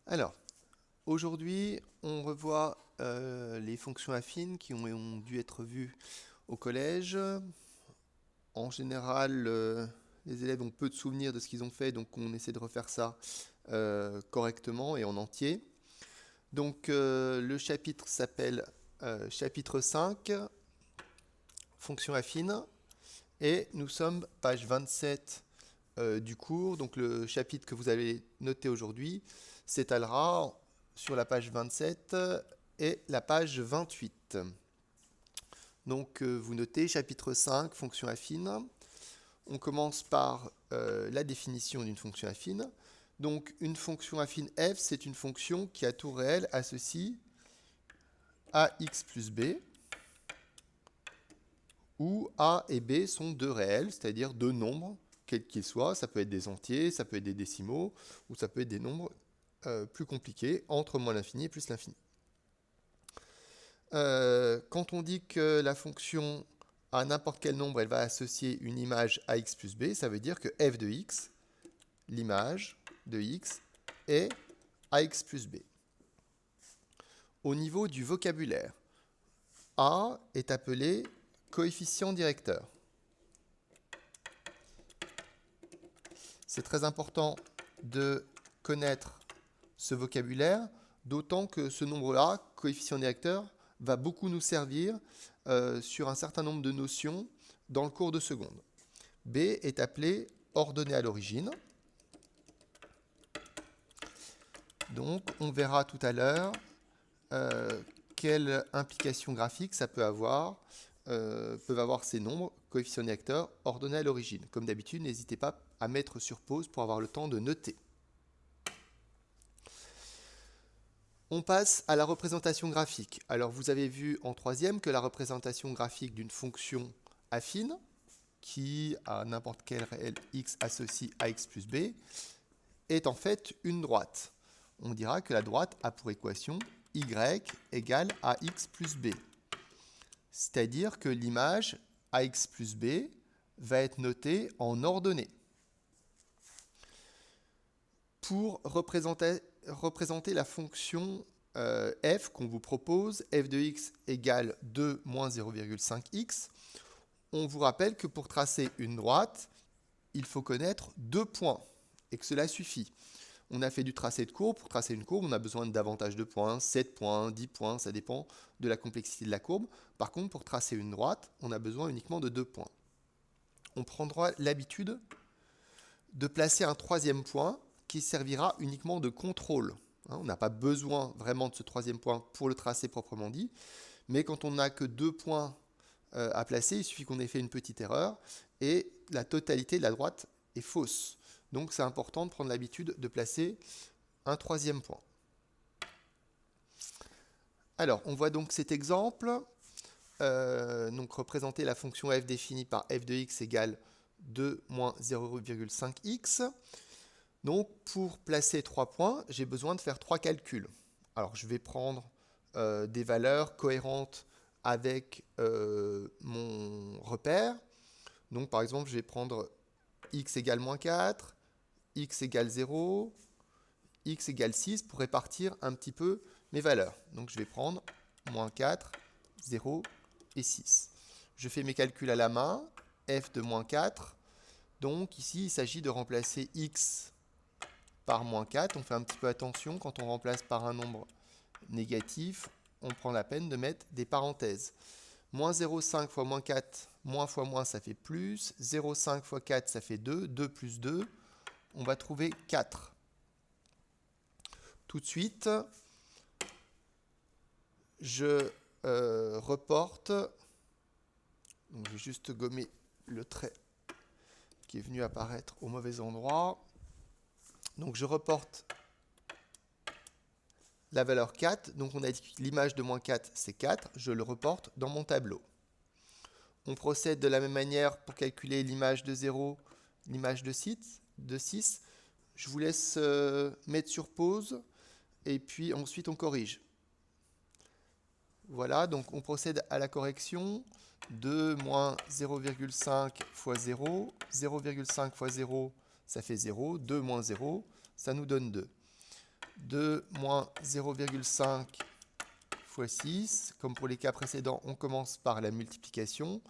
Alors, aujourd'hui, on revoit les fonctions affines qui ont dû être vues au collège. En général, les élèves ont peu de souvenirs de ce qu'ils ont fait, donc on essaie de refaire ça correctement et en entier. Donc, le chapitre s'appelle chapitre 5, fonctions affines, et nous sommes page 27 du cours. Donc, le chapitre que vous avez noté aujourd'hui s'étalera sur la page 27 et la page 28. Donc vous notez chapitre 5, fonction affine. On commence par la définition d'une fonction affine. Donc une fonction affine f, c'est une fonction qui à tout réel associe ax plus b, où a et b sont deux réels, c'est-à-dire deux nombres, quels qu'ils soient. Ça peut être des entiers, ça peut être des décimaux, ou ça peut être des nombres plus compliqués, entre moins l'infini et plus l'infini. Quand on dit que la fonction à n'importe quel nombre, elle va associer une image à x plus b, ça veut dire que f de x, l'image de x, est ax plus b. Au niveau du vocabulaire, a est appelé coefficient directeur. C'est très important de connaître ce vocabulaire, d'autant que ce nombre-là, coefficient directeur, va beaucoup nous servir sur un certain nombre de notions dans le cours de seconde. B est appelé ordonnée à l'origine. Donc, on verra tout à l'heure quelle implication graphique ça peut avoir, peuvent avoir ces nombres, coefficients directeurs, ordonnés à l'origine. Comme d'habitude, n'hésitez pas à mettre sur pause pour avoir le temps de noter. On passe à la représentation graphique. Alors, vous avez vu en troisième que la représentation graphique d'une fonction affine, qui à n'importe quel réel x associe à x plus b, est en fait une droite. On dira que la droite a pour équation y égale ax plus b. C'est-à-dire que l'image ax plus b va être notée en ordonnée. Pour représenter la fonction f qu'on vous propose, f de x égale 2 moins 0,5x, on vous rappelle que pour tracer une droite, il faut connaître deux points et que cela suffit. On a fait du tracé de courbe. Pour tracer une courbe, on a besoin de davantage de points, 7 points, 10 points, ça dépend de la complexité de la courbe. Par contre, pour tracer une droite, on a besoin uniquement de 2 points. On prendra l'habitude de placer un troisième point qui servira uniquement de contrôle. On n'a pas besoin vraiment de ce troisième point pour le tracer proprement dit, mais quand on n'a que 2 points à placer, il suffit qu'on ait fait une petite erreur et la totalité de la droite est fausse. Donc c'est important de prendre l'habitude de placer un troisième point. Alors, on voit donc cet exemple. Donc représenter la fonction f définie par f de x égale 2 moins 0,5x. Donc pour placer 3 points, j'ai besoin de faire 3 calculs. Alors je vais prendre des valeurs cohérentes avec mon repère. Donc par exemple, je vais prendre x égale moins 4, x égale 0, x égale 6 pour répartir un petit peu mes valeurs. Donc je vais prendre moins 4, 0 et 6. Je fais mes calculs à la main, f de moins 4. Donc ici, il s'agit de remplacer x par moins 4. On fait un petit peu attention quand on remplace par un nombre négatif, on prend la peine de mettre des parenthèses. Moins 0,5 fois moins 4, moins fois moins, ça fait plus. 0,5 fois 4, ça fait 2. 2 plus 2, on va trouver 4. Tout de suite, je reporte. Donc, je vais juste gommer le trait qui est venu apparaître au mauvais endroit. Donc je reporte la valeur 4. Donc on a dit que l'image de moins 4, c'est 4. Je le reporte dans mon tableau. On procède de la même manière pour calculer l'image de 0, l'image de 6. Je vous laisse mettre sur pause et puis ensuite on corrige. Voilà, donc on procède à la correction. 2 moins 0,5 fois 0. 0,5 fois 0, ça fait 0. 2 moins 0, ça nous donne 2. 2 moins 0,5 fois 6. Comme pour les cas précédents, on commence par la multiplication.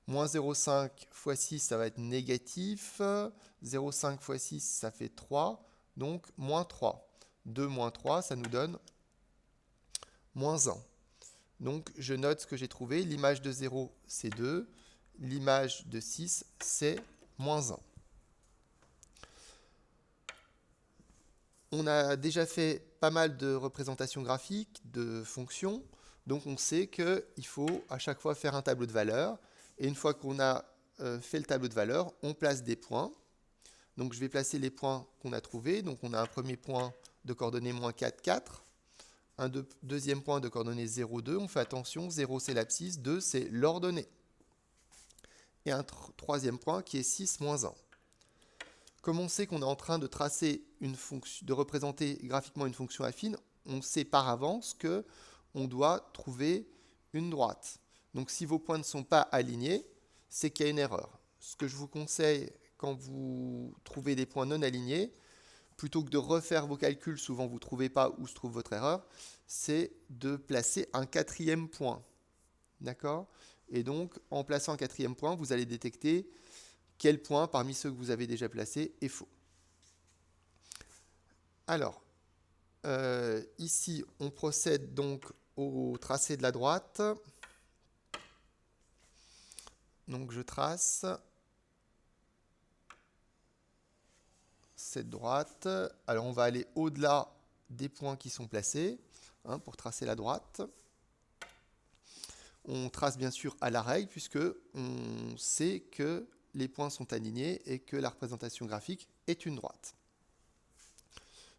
Moins 0,5 fois 6, ça va être négatif. 0,5 fois 6, ça fait 3. Donc, moins 3. 2 moins 3, ça nous donne moins 1. Donc, je note ce que j'ai trouvé. L'image de 0, c'est 2. L'image de 6, c'est moins 1. On a déjà fait pas mal de représentations graphiques, de fonctions. Donc, on sait qu'il faut à chaque fois faire un tableau de valeurs. Et une fois qu'on a fait le tableau de valeurs, on place des points. Donc, je vais placer les points qu'on a trouvés. Donc, on a un premier point de coordonnées moins 4, 4. Un deuxième point de coordonnées 0, 2. On fait attention, 0 c'est l'abscisse, 2 c'est l'ordonnée. Et un troisième point qui est 6, moins 1. Comme on sait qu'on est en train de tracer une fonction, de représenter graphiquement une fonction affine, on sait par avance que on doit trouver une droite. Donc si vos points ne sont pas alignés, c'est qu'il y a une erreur. Ce que je vous conseille quand vous trouvez des points non alignés, plutôt que de refaire vos calculs, souvent vous ne trouvez pas où se trouve votre erreur, c'est de placer un quatrième point. D'accord? Et donc, en plaçant un quatrième point, vous allez détecter quel point parmi ceux que vous avez déjà placés est faux. Alors, ici, on procède donc au tracé de la droite. Donc, je trace cette droite. Alors, on va aller au-delà des points qui sont placés pour tracer la droite. On trace bien sûr à la règle puisque on sait que les points sont alignés et que la représentation graphique est une droite.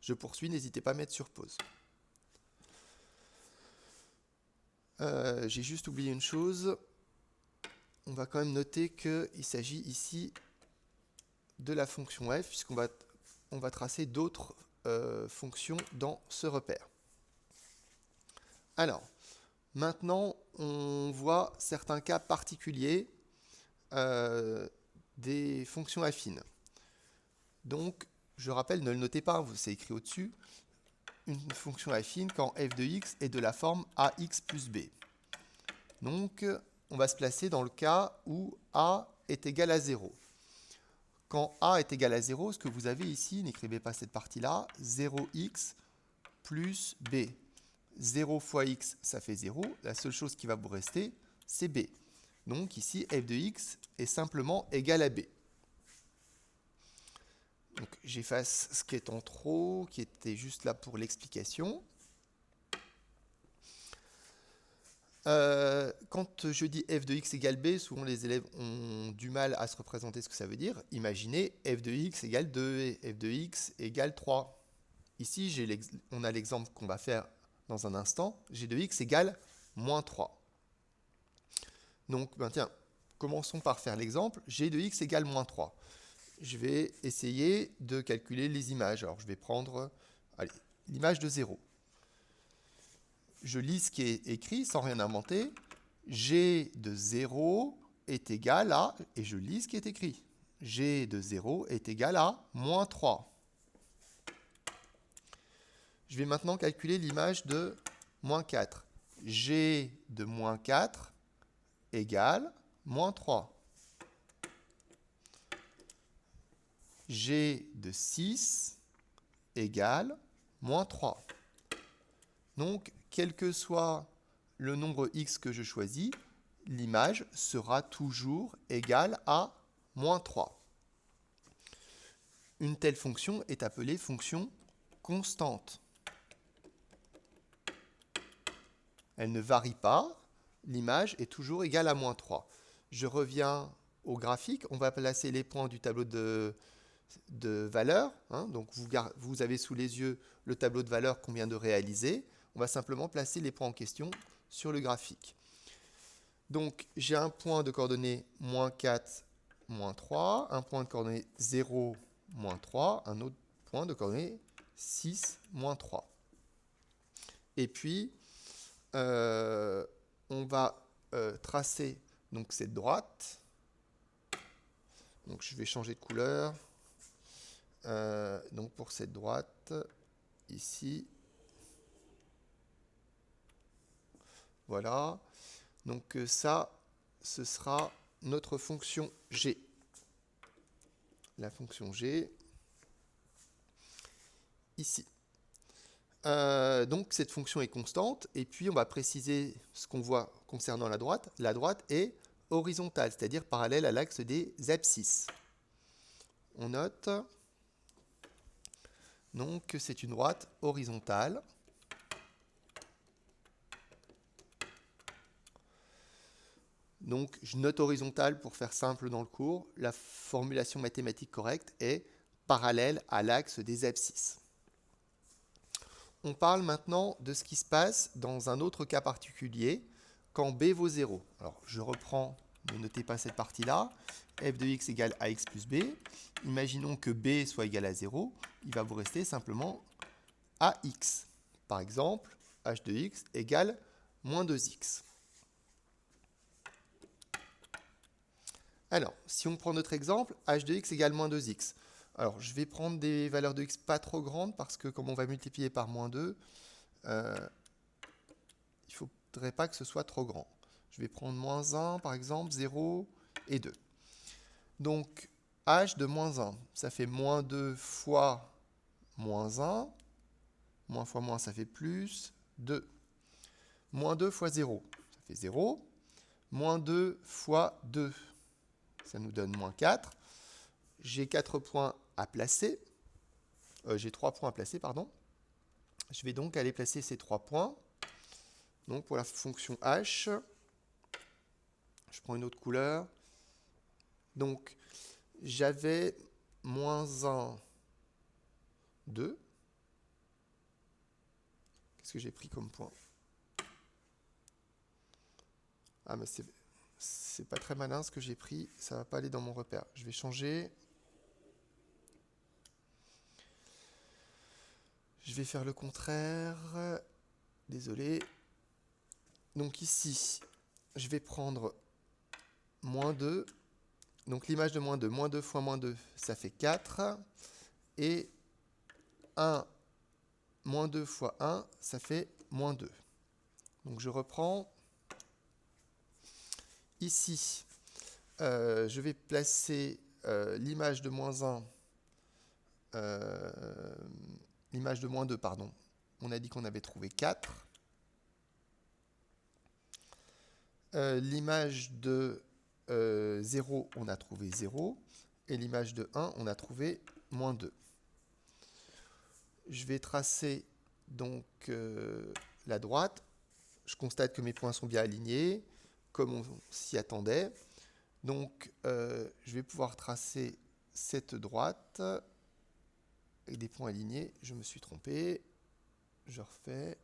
Je poursuis, n'hésitez pas à mettre sur pause. J'ai juste oublié une chose. On va quand même noter qu'il s'agit ici de la fonction f, puisqu'on va tracer d'autres fonctions dans ce repère. Alors, maintenant, on voit certains cas particuliers des fonctions affines. Donc, je rappelle, ne le notez pas, c'est écrit au-dessus, une fonction affine quand f de x est de la forme ax plus b. Donc, on va se placer dans le cas où a est égal à 0. Quand a est égal à 0, ce que vous avez ici, n'écrivez pas cette partie-là, 0x plus b. 0 fois x, ça fait 0. La seule chose qui va vous rester, c'est b. Donc ici, f de x est simplement égal à b. Donc j'efface ce qui est en trop, qui était juste là pour l'explication. Quand je dis f de x égale b, souvent les élèves ont du mal à se représenter ce que ça veut dire. Imaginez f de x égale 2 et f de x égale 3. Ici, on a l'exemple qu'on va faire dans un instant. g de x égale moins 3. Donc, tiens, commençons par faire l'exemple. G de x égale moins 3. Je vais essayer de calculer les images. Alors, je vais prendre l'image de 0. Je lis ce qui est écrit sans rien inventer. G de 0 est égal à, et je lis ce qui est écrit. G de 0 est égal à moins 3. Je vais maintenant calculer l'image de moins 4. G de moins 4 égale moins 3. G de 6 égale moins 3. Donc, quel que soit le nombre x que je choisis, l'image sera toujours égale à moins 3. Une telle fonction est appelée fonction constante. Elle ne varie pas, l'image est toujours égale à moins 3. Je reviens au graphique, on va placer les points du tableau de valeurs. Donc vous avez sous les yeux le tableau de valeurs qu'on vient de réaliser. On va simplement placer les points en question sur le graphique. Donc j'ai un point de coordonnées moins 4, moins 3, un point de coordonnées 0, moins 3, un autre point de coordonnées 6, moins 3. Et puis, on va tracer donc cette droite. Donc je vais changer de couleur. Donc pour cette droite, ici. Voilà. Donc ça, ce sera notre fonction g. La fonction g, ici. Donc cette fonction est constante, et puis on va préciser ce qu'on voit concernant la droite. La droite est horizontale, c'est-à-dire parallèle à l'axe des abscisses. On note donc que c'est une droite horizontale. Donc je note horizontale pour faire simple dans le cours. La formulation mathématique correcte est parallèle à l'axe des abscisses. On parle maintenant de ce qui se passe dans un autre cas particulier, quand b vaut 0. Alors, je reprends, ne notez pas cette partie-là. F de x égale ax plus b. Imaginons que b soit égal à 0. Il va vous rester simplement ax. Par exemple, h de x égale moins 2x. Alors, si on prend notre exemple, h de x égale moins 2x. Alors, je vais prendre des valeurs de x pas trop grandes parce que comme on va multiplier par moins 2, il ne faudrait pas que ce soit trop grand. Je vais prendre moins 1, par exemple, 0 et 2. Donc, h de moins 1, ça fait moins 2 fois moins 1. Moins fois moins, ça fait plus 2. Moins 2 fois 0, ça fait 0. Moins 2 fois 2, ça nous donne moins 4. J'ai 4 points à placer. J'ai 3 points à placer, pardon. Je vais donc aller placer ces 3 points. Donc pour la fonction h, je prends une autre couleur. Donc j'avais moins 1, 2. Qu'est-ce que j'ai pris comme point? Ah, mais c'est pas très malin ce que j'ai pris. Ça va pas aller dans mon repère. Je vais changer. Je vais faire le contraire. Désolé. Donc ici, je vais prendre moins 2. Donc l'image de moins 2. Moins 2 fois moins 2, ça fait 4. Et 1, moins 2 fois 1, ça fait moins 2. Donc je reprends. Ici, je vais placer l'image de moins 1. L'image de moins 2, pardon. On a dit qu'on avait trouvé 4. L'image de 0, on a trouvé 0. Et l'image de 1, on a trouvé moins 2. Je vais tracer donc la droite. Je constate que mes points sont bien alignés, comme on s'y attendait. Donc, je vais pouvoir tracer cette droite avec des points alignés. Je me suis trompé. Je refais.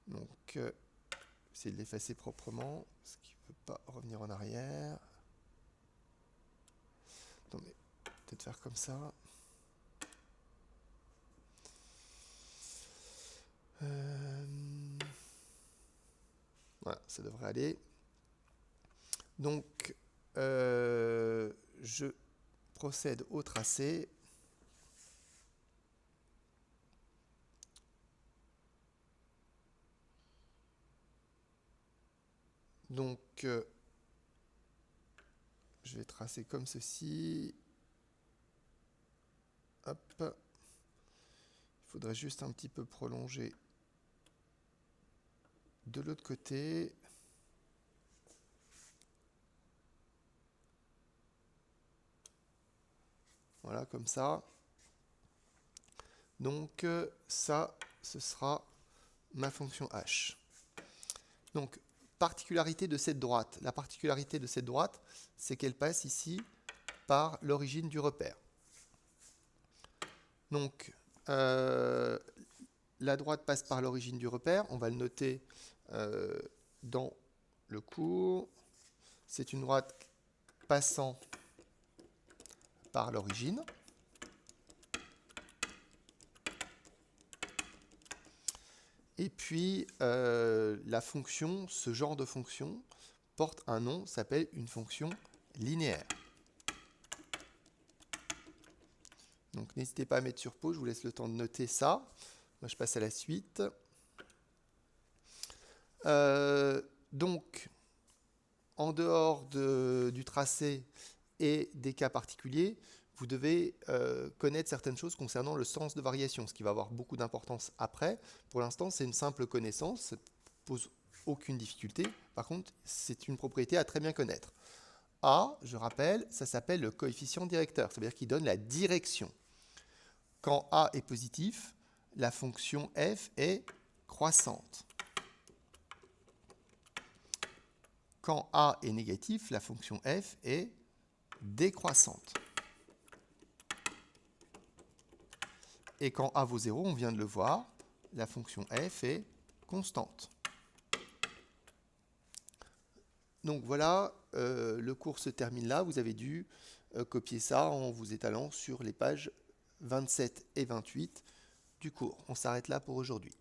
Donc, essayer de l'effacer proprement, parce qu'il ne peut pas revenir en arrière. Attendez, peut-être faire comme ça. Voilà, ça devrait aller. Donc, je procède au tracé. Donc, je vais tracer comme ceci. Hop. Il faudrait juste un petit peu prolonger de l'autre côté. Voilà, comme ça. Donc, ça, ce sera ma fonction h. Donc, particularité de cette droite. La particularité de cette droite, c'est qu'elle passe ici par l'origine du repère. Donc, la droite passe par l'origine du repère. On va le noter dans le cours. C'est une droite passant par l'origine. Et puis, la fonction, ce genre de fonction, porte un nom, s'appelle une fonction linéaire. Donc n'hésitez pas à mettre sur pause, je vous laisse le temps de noter ça. Moi je passe à la suite. Donc, en dehors du tracé et des cas particuliers, vous devez connaître certaines choses concernant le sens de variation, ce qui va avoir beaucoup d'importance après. Pour l'instant, c'est une simple connaissance, ça ne pose aucune difficulté. Par contre, c'est une propriété à très bien connaître. A, je rappelle, ça s'appelle le coefficient directeur, c'est-à-dire qu'il donne la direction. Quand A est positif, la fonction f est croissante. Quand A est négatif, la fonction f est décroissante. Et quand A vaut 0, on vient de le voir, la fonction f est constante. Donc voilà, le cours se termine là. Vous avez dû copier ça en vous étalant sur les pages 27 et 28 du cours. On s'arrête là pour aujourd'hui.